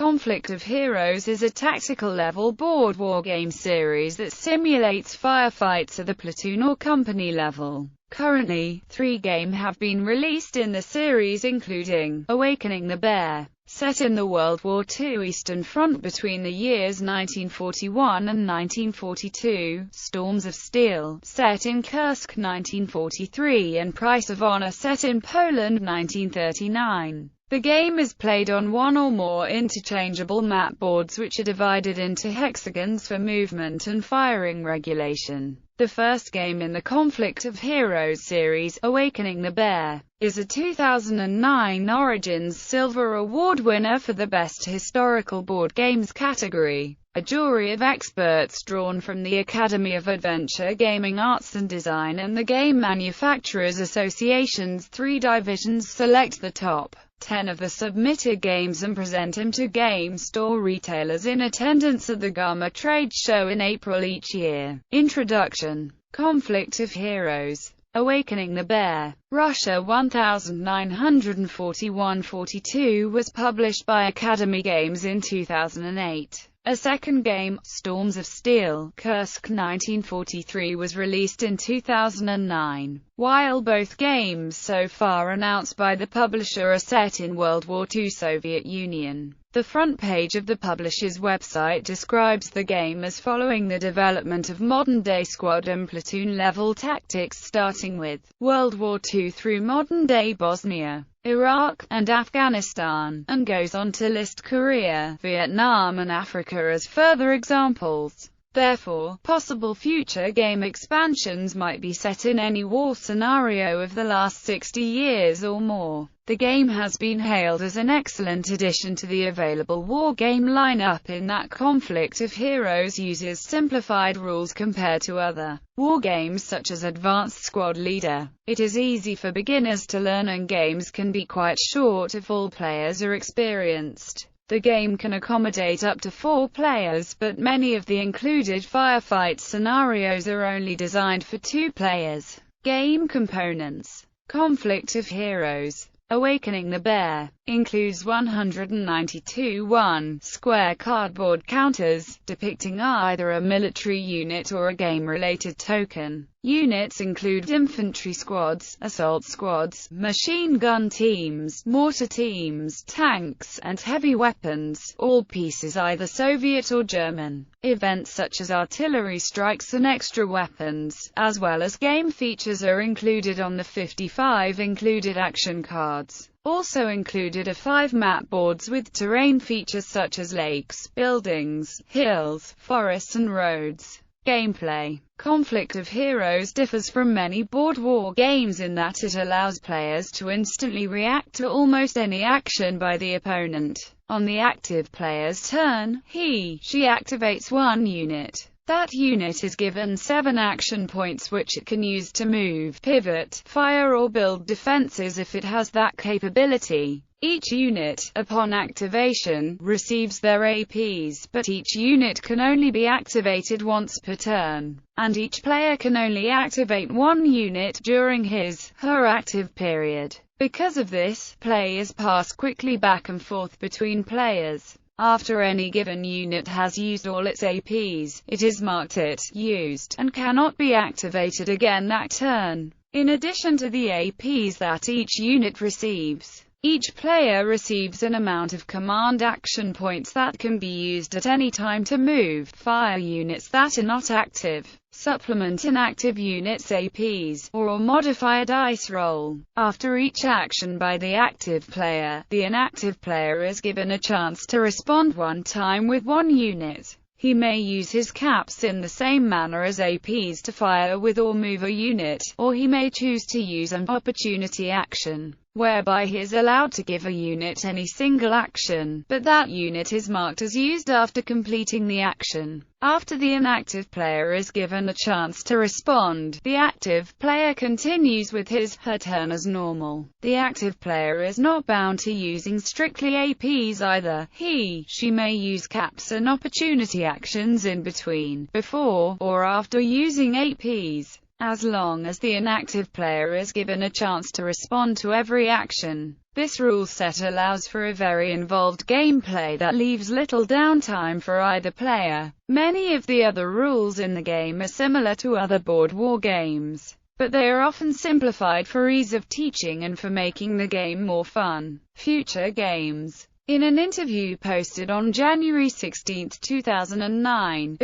Conflict of Heroes is a tactical level board wargame series that simulates firefights at the platoon or company level. Currently, 3 games have been released in the series, including Awakening the Bear, set in the World War II Eastern Front between the years 1941 and 1942, Storms of Steel, set in Kursk 1943, and Price of Honor, set in Poland 1939. The game is played on one or more interchangeable map boards which are divided into hexagons for movement and firing regulation. The first game in the Conflict of Heroes series, Awakening the Bear, is a 2009 Origins Silver Award winner for the Best Historical Board Games category. A jury of experts drawn from the Academy of Adventure Gaming Arts and Design and the Game Manufacturers Association's 3 divisions select the top 10 of the submitted games and present them to game store retailers in attendance at the GAMA trade show in April each year. Introduction. Conflict of Heroes. Awakening the Bear. Russia 1941-42 was published by Academy Games in 2008. A second game, Storms of Steel, Kursk 1943, was released in 2009. While both games so far announced by the publisher are set in World War II Soviet Union, the front page of the publisher's website describes the game as following the development of modern-day squad and platoon-level tactics starting with World War II through modern-day Bosnia, Iraq, and Afghanistan, and goes on to list Korea, Vietnam and Africa as further examples. Therefore, possible future game expansions might be set in any war scenario of the last 60 years or more. The game has been hailed as an excellent addition to the available wargame lineup in that Conflict of Heroes uses simplified rules compared to other wargames such as Advanced Squad Leader. It is easy for beginners to learn and games can be quite short if all players are experienced. The game can accommodate up to 4 players, but many of the included firefight scenarios are only designed for 2 players. Game components. Conflict of Heroes. Awakening the Bear includes 192 1-square cardboard counters, depicting either a military unit or a game-related token. Units include infantry squads, assault squads, machine gun teams, mortar teams, tanks, and heavy weapons, all pieces either Soviet or German. Events such as artillery strikes and extra weapons, as well as game features, are included on the 55 included action cards. Also included are 5 map boards with terrain features such as lakes, buildings, hills, forests and roads. Gameplay. Conflict of Heroes differs from many board war games in that it allows players to instantly react to almost any action by the opponent. On the active player's turn, he/she activates 1 unit. That unit is given 7 action points which it can use to move, pivot, fire or build defenses if it has that capability. Each unit, upon activation, receives their APs, but each unit can only be activated once per turn, and each player can only activate 1 unit during his/her active period. Because of this, play is passed quickly back and forth between players. After any given unit has used all its APs, it is marked it used, and cannot be activated again that turn. In addition to the APs that each unit receives, each player receives an amount of command action points that can be used at any time to move, fire units that are not active, supplement inactive units' APs, or modify a dice roll. After each action by the active player, the inactive player is given a chance to respond 1 time with 1 unit. He may use his caps in the same manner as APs to fire with or move a unit, or he may choose to use an opportunity action, whereby he is allowed to give a unit any single action, but that unit is marked as used after completing the action. After the inactive player is given a chance to respond, the active player continues with his/her turn as normal. The active player is not bound to using strictly APs either. He/she may use caps and opportunity actions in between, before, or after using APs. as long as the inactive player is given a chance to respond to every action. This rule set allows for a very involved gameplay that leaves little downtime for either player. Many of the other rules in the game are similar to other board war games, but they are often simplified for ease of teaching and for making the game more fun. Future games. In an interview posted on January 16, 2009,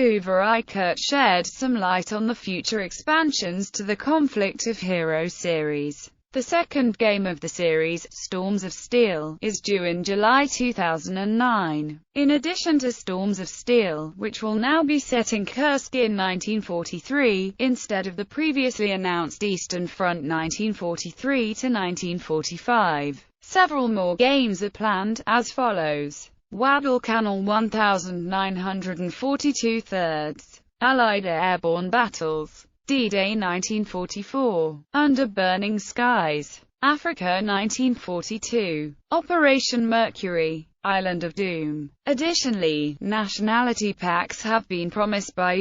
Kurt shared some light on the future expansions to the Conflict of Heroes series. The second game of the series, Storms of Steel, is due in July 2009. In addition to Storms of Steel, which will now be set in Kursk in 1943, instead of the previously announced Eastern Front 1943 to 1945. Several more games are planned, as follows. Guadalcanal 1942 Thirds. Allied Airborne Battles. D-Day 1944. Under Burning Skies. Africa 1942. Operation Mercury. Island of Doom. Additionally, nationality packs have been promised by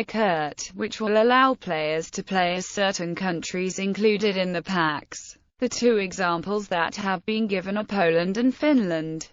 Kurt, which will allow players to play as certain countries included in the packs. The two examples that have been given are Poland and Finland.